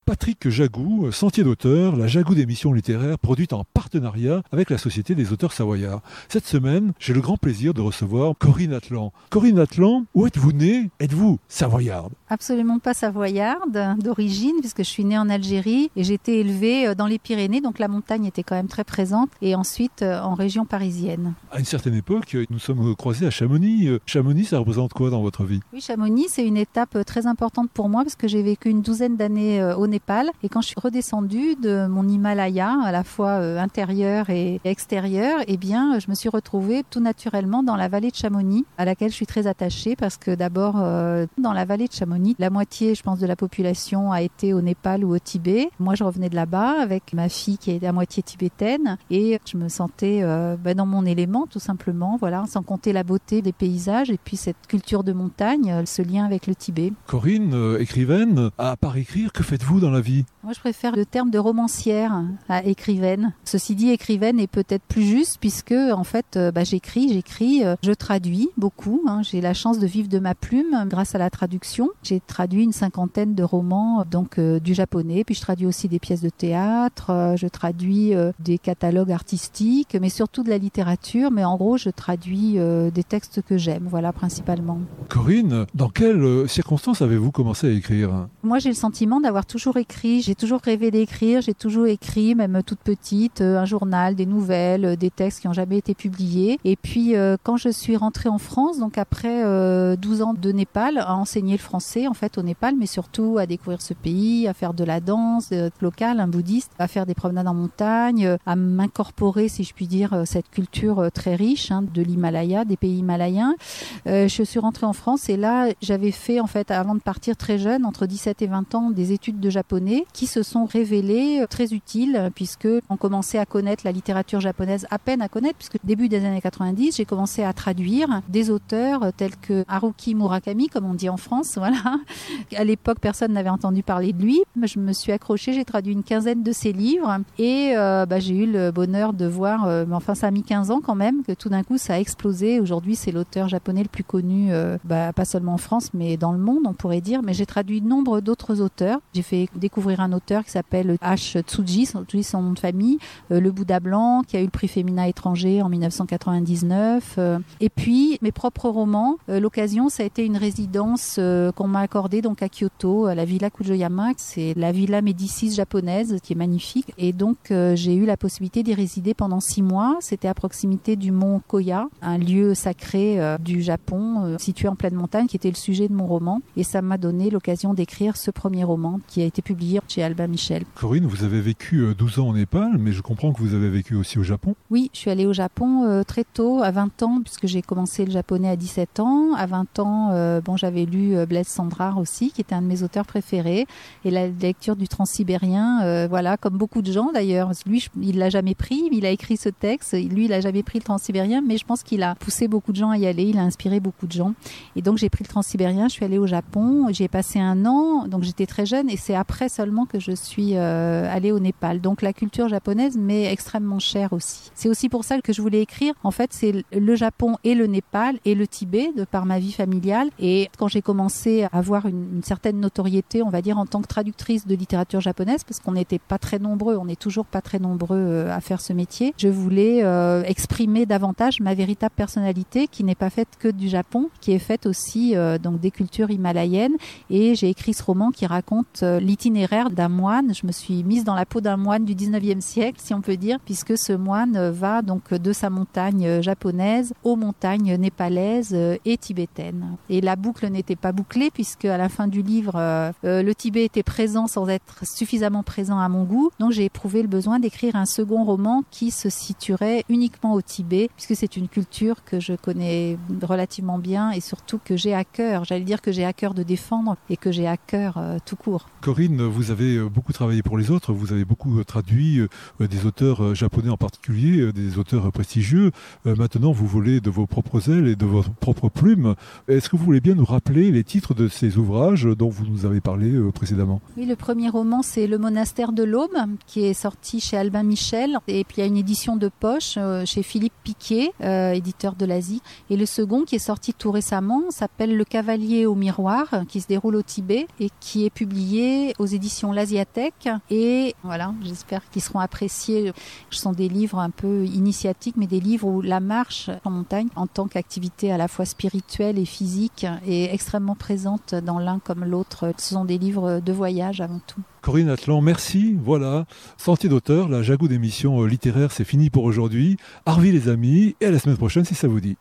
Patrick Jagou, Sentier d'auteur, la Jagou d'émissions littéraires produite en partenariat avec la Société des auteurs savoyards. Cette semaine, j'ai le grand plaisir de recevoir Corinne Atlan. Corinne Atlan, où êtes-vous née? Êtes-vous savoyarde? Absolument pas savoyarde d'origine, puisque je suis née en Algérie et j'ai été élevée dans les Pyrénées, donc la montagne était quand même très présente, et ensuite en région parisienne. À une certaine époque, nous sommes croisés à Chamonix. Chamonix, ça représente quoi dans votre vie? Oui, Chamonix, c'est une étape très importante pour moi, parce que j'ai vécu une douzaine d'années au Népal, et quand je suis redescendue de mon Himalaya, à la fois intérieur et extérieur, eh bien, je me suis retrouvée tout naturellement dans la vallée de Chamonix, à laquelle je suis très attachée, parce que d'abord, dans la vallée de Chamonix, la moitié, je pense, de la population a été au Népal ou au Tibet. Moi, je revenais de là-bas avec ma fille qui est à moitié tibétaine, et je me sentais dans mon élément, tout simplement, voilà, sans compter la beauté des paysages et puis cette culture de montagne, ce lien avec le Tibet. Corinne, écrivaine, à part écrire, que faites-vous dans la vie? Moi, je préfère le terme de romancière à écrivaine. Ceci dit, écrivaine est peut-être plus juste, puisque en fait, j'écris, je traduis beaucoup. J'ai la chance de vivre de ma plume grâce à la traduction. J'ai traduit une 50aine de romans, donc du japonais, puis je traduis aussi des pièces de théâtre, je traduis des catalogues artistiques, mais surtout de la littérature. Mais en gros, je traduis des textes que j'aime, voilà, principalement. Corinne, dans quelles circonstances avez-vous commencé à écrire? Moi, j'ai le sentiment d'avoir toujours écrit. J'ai toujours rêvé d'écrire. J'ai toujours écrit, même toute petite, un journal, des nouvelles, des textes qui n'ont jamais été publiés. Et puis, quand je suis rentrée en France, donc après 12 ans de Népal, à enseigner le français, en fait, au Népal, mais surtout à découvrir ce pays, à faire de la danse locale, un bouddhiste, à faire des promenades en montagne, à m'incorporer, si je puis dire, cette culture très riche de l'Himalaya, des pays himalayens. Je suis rentrée en France et là, j'avais fait, en fait, avant de partir très jeune, entre 17 et 20 ans, des études de japonais qui se sont révélées très utiles, puisque on commençait à connaître la littérature japonaise, à peine à connaître, puisque début des années 90, j'ai commencé à traduire des auteurs tels que Haruki Murakami, comme on dit en France, voilà. À l'époque, personne n'avait entendu parler de lui. Je me suis accrochée, j'ai traduit une quinzaine de ses livres et j'ai eu le bonheur de voir, ça a mis 15 ans quand même, que tout d'un coup ça a explosé. Aujourd'hui, c'est l'auteur japonais le plus connu, pas seulement en France, mais dans le monde, on pourrait dire. Mais j'ai traduit nombre d'autres auteurs. J'ai fait découvrir un auteur qui s'appelle H. Tsuji, son nom de famille, le Bouddha blanc, qui a eu le prix féminin étranger en 1999. Et puis, mes propres romans. L'occasion, ça a été une résidence qu'on m'a accordée donc à Kyoto, à la Villa Kujoyama. C'est la Villa Médicis japonaise qui est magnifique. Et donc, j'ai eu la possibilité d'y résider pendant 6 mois. C'était à proximité du mont Koya, un lieu sacré du Japon, situé en pleine montagne, qui était le sujet de mon roman. Et ça m'a donné l'occasion d'écrire ce premier roman qui a été publié chez Albin Michel. Corinne, vous avez vécu 12 ans au Népal, mais je comprends que vous avez vécu aussi au Japon. Oui, je suis allée au Japon très tôt, à 20 ans, puisque j'ai commencé le japonais à 17 ans. À 20 ans, j'avais lu Blaise Cendrars aussi, qui était un de mes auteurs préférés. Et la lecture du Transsibérien, comme beaucoup de gens d'ailleurs. Lui, il l'a jamais pris, il a écrit ce texte. Lui, il a jamais pris le Transsibérien, mais je pense qu'il a poussé beaucoup de gens à y aller. Il a inspiré beaucoup de gens. Et donc, j'ai pris le Transsibérien, je suis allée au Japon. J'y ai passé 1 an, donc j'étais très jeune. Et c'est après seulement que je suis allée au Népal. Donc, la culture japonaise m'est extrêmement chère aussi. C'est aussi pour ça que je voulais écrire. En fait, c'est le Japon et le Népal et le Tibet, de par ma vie familiale. Et quand j'ai commencé à avoir une certaine notoriété, on va dire, en tant que traductrice de littérature japonaise, parce qu'on n'était pas très nombreux, on n'est toujours pas très nombreux à faire ce métier, je voulais exprimer davantage ma véritable personnalité, qui n'est pas faite que du Japon, qui est faite aussi donc des cultures himalayennes. Et j'ai écrit ce roman qui raconte l'itinéraire d'un moine. Je me suis mise dans la peau d'un moine du 19e siècle, si on peut dire, puisque ce moine va donc de sa montagne japonaise aux montagnes népalaises et tibétaines. Et la boucle n'était pas bouclée, puisque à la fin du livre, le Tibet était présent sans être suffisamment présent à mon goût. Donc j'ai éprouvé le besoin d'écrire un second roman qui se situerait uniquement au Tibet, puisque c'est une culture que je connais relativement bien et surtout que j'ai à cœur. J'allais dire que j'ai à cœur de défendre et que j'ai à cœur tout court. Corinne, vous avez beaucoup travaillé pour les autres, vous avez beaucoup traduit des auteurs japonais en particulier, des auteurs prestigieux. Maintenant, vous volez de vos propres ailes et de votre propre plume. Est-ce que vous voulez bien nous rappeler les titres de ces ouvrages dont vous nous avez parlé précédemment? Oui, le premier roman, c'est Le Monastère de l'Aume, qui est sorti chez Albin Michel. Et puis, il y a une édition de poche chez Philippe Piquet, éditeur de l'Asie. Et le second, qui est sorti tout récemment, s'appelle Le Cavalier au miroir, qui se déroule au Tibet et qui est publié aux éditions L'Asiathèque. Et voilà, j'espère qu'ils seront appréciés. Ce sont des livres un peu initiatiques, mais des livres où la marche en montagne, en tant qu'activité à la fois spirituelle et physique, est extrêmement présente dans l'un comme l'autre. Ce sont des livres de voyage avant tout. Corinne Atlan, merci. Voilà, Sentier d'auteur, la Jagou d'émission littéraire, c'est fini pour aujourd'hui. Arvi les amis, et à la semaine prochaine si ça vous dit.